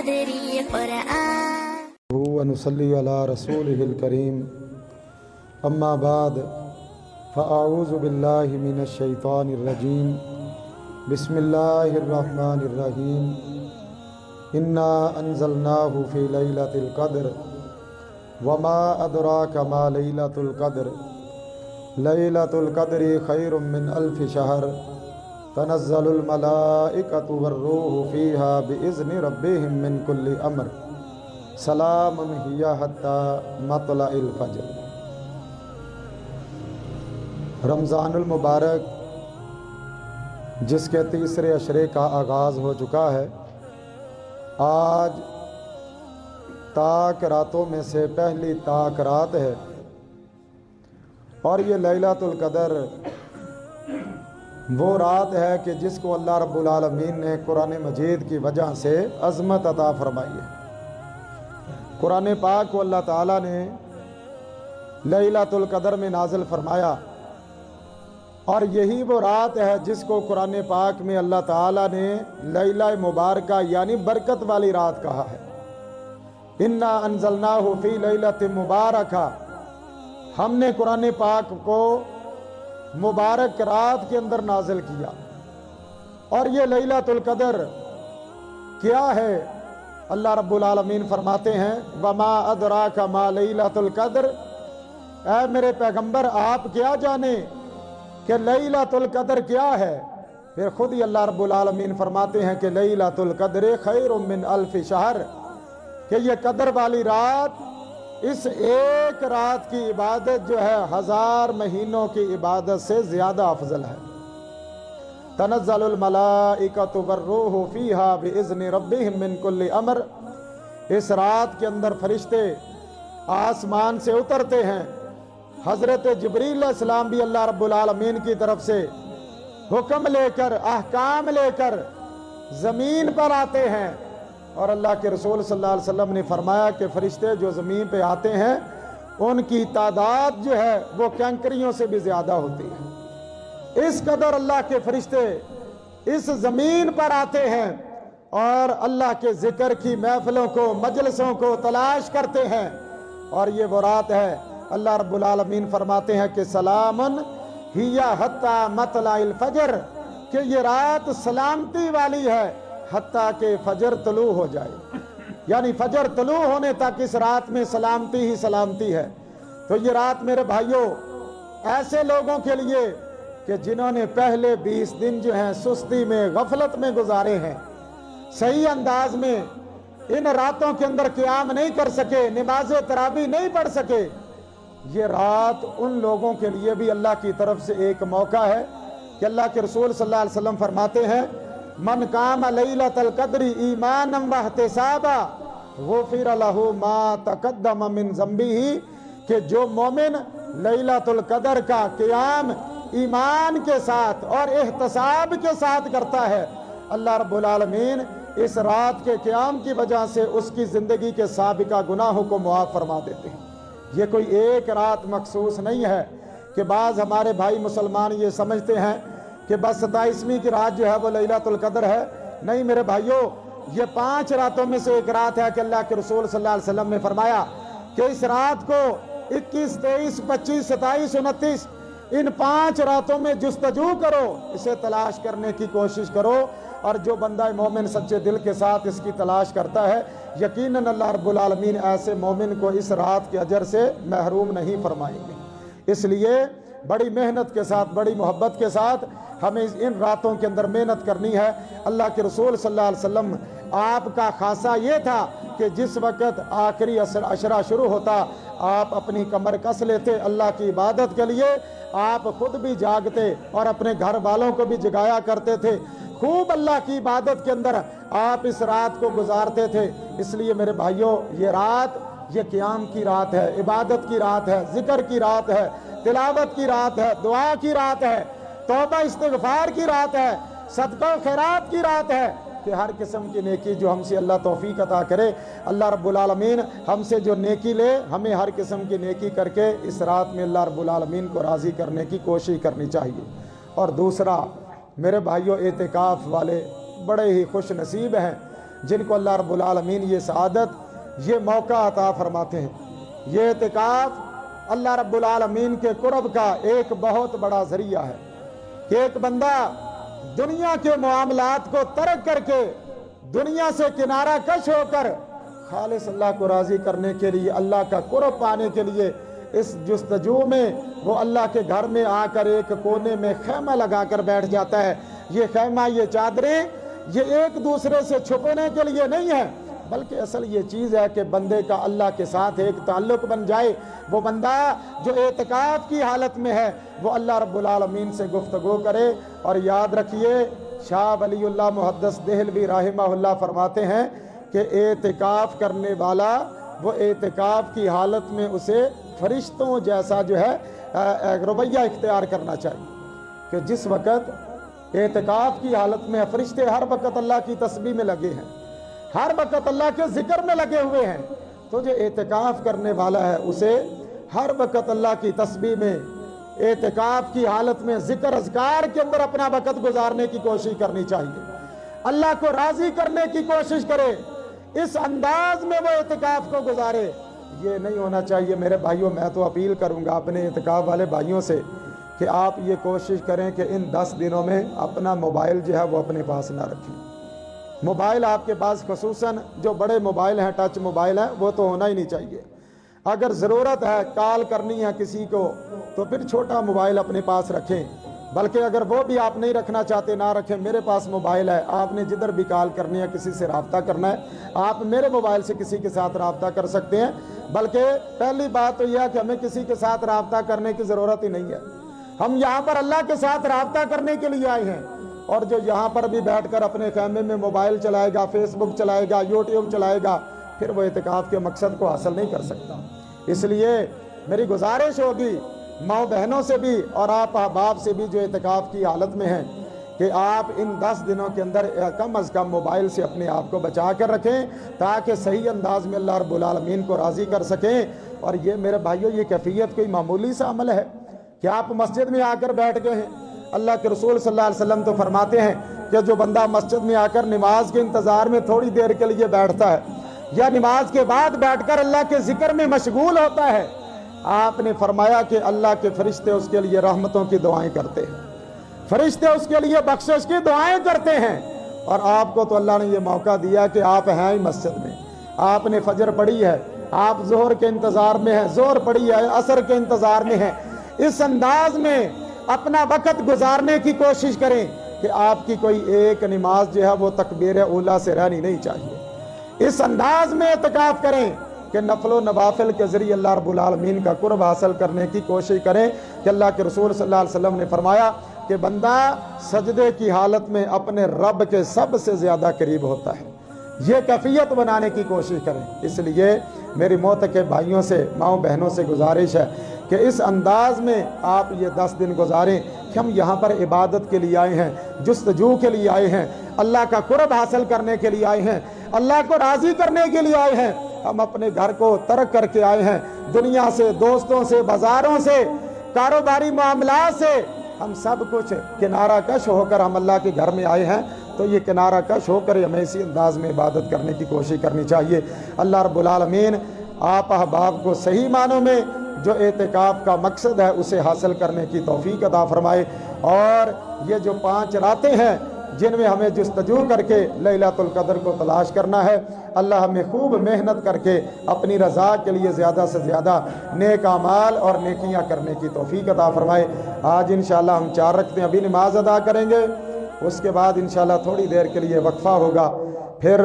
أدري قرآن. ونصلي على رسوله الكريم أما بعد فأعوذ بالله من الشيطان الرجيم بسم الله الرحمن الرحيم إنا أنزلناه في ليلة القدر وما أدراك ما ليلة القدر ليلة القدر خير من ألف شهر تنزل الملائكة والروح فيها بإذن ربهم من كل أمر سلام هي حتى مطلع الفجر۔ رمضان المبارک جس کے تیسرے عشرے کا آغاز ہو چکا ہے، آج تاک راتوں میں سے پہلی تاک رات ہے، اور یہ لیلۃ القدر وہ رات ہے کہ جس کو اللہ رب العالمین نے قرآن مجید کی وجہ سے عظمت عطا فرمائی ہے۔ قرآن پاک کو اللہ تعالیٰ نے لیلۃ القدر میں نازل فرمایا، اور یہی وہ رات ہے جس کو قرآن پاک میں اللہ تعالیٰ نے لیلہ مبارکہ یعنی برکت والی رات کہا ہے۔ انا انزلناہ فی لیلۃ مبارکہ، ہم نے قرآن پاک کو مبارک رات کے اندر نازل کیا۔ اور یہ لیلۃ القدر کیا ہے؟ اللہ رب العالمین فرماتے ہیں وما ادراک ما لیلۃ القدر، اے میرے پیغمبر آپ کیا جانے کہ لیلۃ القدر کیا ہے؟ پھر خود ہی اللہ رب العالمین فرماتے ہیں کہ لیلۃ القدر خیر من الف شہر، کہ یہ قدر والی رات اس ایک رات کی عبادت جو ہے 1000 مہینوں کی عبادت سے زیادہ افضل ہے۔ تنزل الملائکۃ والروح فیہا باذن ربہم من کل امر، اس رات کے اندر فرشتے آسمان سے اترتے ہیں، حضرت جبریل علیہ السلام بھی اللہ رب العالمین کی طرف سے حکم لے کر احکام لے کر زمین پر آتے ہیں، اور اللہ کے رسول صلی اللہ علیہ وسلم نے فرمایا کہ فرشتے جو زمین پہ آتے ہیں ان کی تعداد جو ہے وہ کنکریوں سے بھی زیادہ ہوتی ہے۔ اس قدر اللہ کے فرشتے اس زمین پر آتے ہیں اور اللہ کے ذکر کی محفلوں کو مجلسوں کو تلاش کرتے ہیں، اور یہ وہ رات ہے اللہ رب العالمین فرماتے ہیں کہ سلام ہی حتی مطلع الفجر، کہ یہ رات سلامتی والی ہے حتیٰ کہ فجر طلوع ہو جائے، یعنی فجر طلوع ہونے تک اس رات میں سلامتی ہی سلامتی ہے۔ تو یہ رات میرے بھائیوں ایسے لوگوں کے لیے کہ جنہوں نے پہلے 20 دن جو ہیں سستی میں غفلت میں گزارے ہیں، صحیح انداز میں ان راتوں کے اندر قیام نہیں کر سکے، نماز تراویح نہیں پڑھ سکے، یہ رات ان لوگوں کے لیے بھی اللہ کی طرف سے ایک موقع ہے کہ اللہ کے رسول صلی اللہ علیہ وسلم فرماتے ہیں من قام لیلۃ القدر ایمانا واحتسابا غفر لہ ما تقدم من ذنبہ، کہ جو مومن لیلۃ القدر کا قیام ایمان کے ساتھ اور احتساب کے ساتھ کرتا ہے، اللہ رب العالمین اس رات کے قیام کی وجہ سے اس کی زندگی کے سابقہ گناہوں کو معاف فرما دیتے ہیں۔ یہ کوئی ایک رات مخصوص نہیں ہے کہ بعض ہمارے بھائی مسلمان یہ سمجھتے ہیں کہ بس 27ویں کی رات جو ہے وہ لیلۃ القدر ہے۔ نہیں میرے بھائیوں، یہ 5 راتوں میں سے ایک رات ہے کہ اللہ کے رسول صلی اللہ علیہ وسلم نے فرمایا کہ اس رات کو 21، 23، 25، 27، 29 ان 5 راتوں میں جستجو کرو، اسے تلاش کرنے کی کوشش کرو، اور جو بندہ مومن سچے دل کے ساتھ اس کی تلاش کرتا ہے یقیناً اللہ رب العالمین ایسے مومن کو اس رات کے اجر سے محروم نہیں فرمائیں گے۔ اس لیے بڑی محنت کے ساتھ، بڑی محبت کے ساتھ ہمیں ان راتوں کے اندر محنت کرنی ہے۔ اللہ کے رسول صلی اللہ علیہ وسلم آپ کا خاصہ یہ تھا کہ جس وقت آخری عشرہ شروع ہوتا آپ اپنی کمر کس لیتے اللہ کی عبادت کے لیے، آپ خود بھی جاگتے اور اپنے گھر والوں کو بھی جگایا کرتے تھے، خوب اللہ کی عبادت کے اندر آپ اس رات کو گزارتے تھے۔ اس لیے میرے بھائیوں یہ رات یہ قیام کی رات ہے، عبادت کی رات ہے، ذکر کی رات ہے، تلاوت کی رات ہے، دعا کی رات ہے، توبہ استغفار کی رات ہے، صدقہ و خیرات کی رات ہے، کہ ہر قسم کی نیکی جو ہم سے اللہ توفیق عطا کرے۔ اللہ رب العالمین ہم سے جو نیکی لے، ہمیں ہر قسم کی نیکی کر کے اس رات میں اللہ رب العالمین کو راضی کرنے کی کوشش کرنی چاہیے۔ اور دوسرا میرے بھائیوں، اعتکاف والے بڑے ہی خوش نصیب ہیں۔ جن کو اللہ رب العالمین یہ سعادت، یہ موقع عطا فرماتے ہیں۔ یہ اعتکاف اللہ رب العالمین کے قرب کا ایک بہت بڑا ذریعہ ہے کہ ایک بندہ دنیا کے معاملات کو ترک کر کے، دنیا سے کنارہ کش ہو کر خالص اللہ کو راضی کرنے کے لیے، اللہ کا قرب پانے کے لیے اس جستجو میں وہ اللہ کے گھر میں آ کر ایک کونے میں خیمہ لگا کر بیٹھ جاتا ہے۔ یہ خیمہ، یہ چادریں، یہ ایک دوسرے سے چھپنے کے لیے نہیں ہے، بلکہ اصل یہ چیز ہے کہ بندے کا اللہ کے ساتھ ایک تعلق بن جائے۔ وہ بندہ جو اعتکاف کی حالت میں ہے وہ اللہ رب العالمین سے گفتگو کرے۔ اور یاد رکھیے، شاہ ولی اللہ محدث دہلوی رحمہ اللہ فرماتے ہیں کہ اعتکاف کرنے والا وہ اعتکاف کی حالت میں اسے فرشتوں جیسا جو ہے رویہ اختیار کرنا چاہیے کہ جس وقت اعتکاف کی حالت میں فرشتے ہر وقت اللہ کی تسبیح میں لگے ہیں، ہر وقت اللہ کے ذکر میں لگے ہوئے ہیں، تو جو اعتکاف کرنے والا ہے اسے ہر وقت اللہ کی تسبیح میں، اعتکاف کی حالت میں ذکر اذکار کے اندر اپنا وقت گزارنے کی کوشش کرنی چاہیے، اللہ کو راضی کرنے کی کوشش کرے، اس انداز میں وہ اعتکاف کو گزارے۔ یہ نہیں ہونا چاہیے میرے بھائیوں، میں تو اپیل کروں گا اپنے اعتکاف والے بھائیوں سے کہ آپ یہ کوشش کریں کہ ان 10 دنوں میں اپنا موبائل جو ہے وہ اپنے پاس نہ رکھیں۔ موبائل آپ کے پاس، خصوصاً جو بڑے موبائل ہیں، ٹچ موبائل ہیں، وہ تو ہونا ہی نہیں چاہیے۔ اگر ضرورت ہے، کال کرنی ہے کسی کو، تو پھر چھوٹا موبائل اپنے پاس رکھیں، بلکہ اگر وہ بھی آپ نہیں رکھنا چاہتے نہ رکھیں۔ میرے پاس موبائل ہے، آپ نے جدھر بھی کال کرنی ہے، کسی سے رابطہ کرنا ہے، آپ میرے موبائل سے کسی کے ساتھ رابطہ کر سکتے ہیں۔ بلکہ پہلی بات تو یہ ہے کہ ہمیں کسی کے ساتھ رابطہ کرنے کی ضرورت ہی نہیں ہے، ہم یہاں پر اللہ کے ساتھ رابطہ کرنے کے لیے آئے ہیں۔ اور جو یہاں پر بھی بیٹھ کر اپنے خیمے میں موبائل چلائے گا، فیس بک چلائے گا، یوٹیوب چلائے گا، پھر وہ اعتکاف کے مقصد کو حاصل نہیں کر سکتا۔ اس لیے میری گزارش ہوگی ماؤں بہنوں سے بھی اور آپ احباب سے بھی جو اعتکاف کی حالت میں ہیں کہ آپ ان 10 دنوں کے اندر کم از کم موبائل سے اپنے آپ کو بچا کر رکھیں تاکہ صحیح انداز میں اللہ رب العالمین کو راضی کر سکیں۔ اور یہ میرے بھائیوں، یہ کیفیت کوئی معمولی سا عمل ہے کہ آپ مسجد میں آ کر بیٹھ گئے ہیں۔ اللہ کے رسول صلی اللہ علیہ وسلم تو فرماتے ہیں کہ جو بندہ مسجد میں آ کر نماز کے انتظار میں تھوڑی دیر کے لیے بیٹھتا ہے یا نماز کے بعد بیٹھ کر اللہ کے ذکر میں مشغول ہوتا ہے، آپ نے فرمایا کہ اللہ کے فرشتے اس کے لیے رحمتوں کی دعائیں کرتے ہیں، فرشتے اس کے لیے بخشش کی دعائیں کرتے ہیں۔ اور آپ کو تو اللہ نے یہ موقع دیا کہ آپ ہیں ہی مسجد میں، آپ نے فجر پڑھی ہے، آپ ظہر کے انتظار میں ہیں، ظہر پڑھی ہے، عصر کے انتظار میں ہیں۔ اس انداز میں اپنا وقت گزارنے کی کوشش کریں کہ آپ کی کوئی ایک نماز جو ہے وہ تکبیر اولیٰ سے رہنی نہیں چاہیے۔ اس انداز میں اعتکاف کریں کہ نفل و نوافل کے ذریعے اللہ رب العالمین کا قرب حاصل کرنے کی کوشش کریں کہ اللہ کے رسول صلی اللہ علیہ وسلم نے فرمایا کہ بندہ سجدے کی حالت میں اپنے رب کے سب سے زیادہ قریب ہوتا ہے۔ یہ کیفیت بنانے کی کوشش کریں۔ اس لیے میری معتکف بھائیوں سے، ماؤں بہنوں سے گزارش ہے کہ اس انداز میں آپ یہ 10 دن گزاریں کہ ہم یہاں پر عبادت کے لیے آئے ہیں، جستجو کے لیے آئے ہیں، اللہ کا قرب حاصل کرنے کے لیے آئے ہیں، اللہ کو راضی کرنے کے لیے آئے ہیں۔ ہم اپنے گھر کو ترک کر کے آئے ہیں، دنیا سے، دوستوں سے، بازاروں سے، کاروباری معاملات سے، ہم سب کچھ کنارہ کش ہو کر ہم اللہ کے گھر میں آئے ہیں۔ تو یہ کنارہ کش ہو کر ہمیں اسی انداز میں عبادت کرنے کی کوشش کرنی چاہیے۔ اللہ رب العالمین آپ احباب کو صحیح معنوں میں جو اعتکاف کا مقصد ہے اسے حاصل کرنے کی توفیق عطا فرمائے۔ اور یہ جو 5 راتیں ہیں جن میں ہمیں جستجو کر کے لیلۃ القدر کو تلاش کرنا ہے، اللہ ہمیں خوب محنت کر کے اپنی رضا کے لیے زیادہ سے زیادہ نیک اعمال اور نیکیاں کرنے کی توفیق عطا فرمائے۔ آج انشاءاللہ ہم 4 رکعتیں ابھی نماز ادا کریں گے، اس کے بعد انشاءاللہ تھوڑی دیر کے لیے وقفہ ہوگا، پھر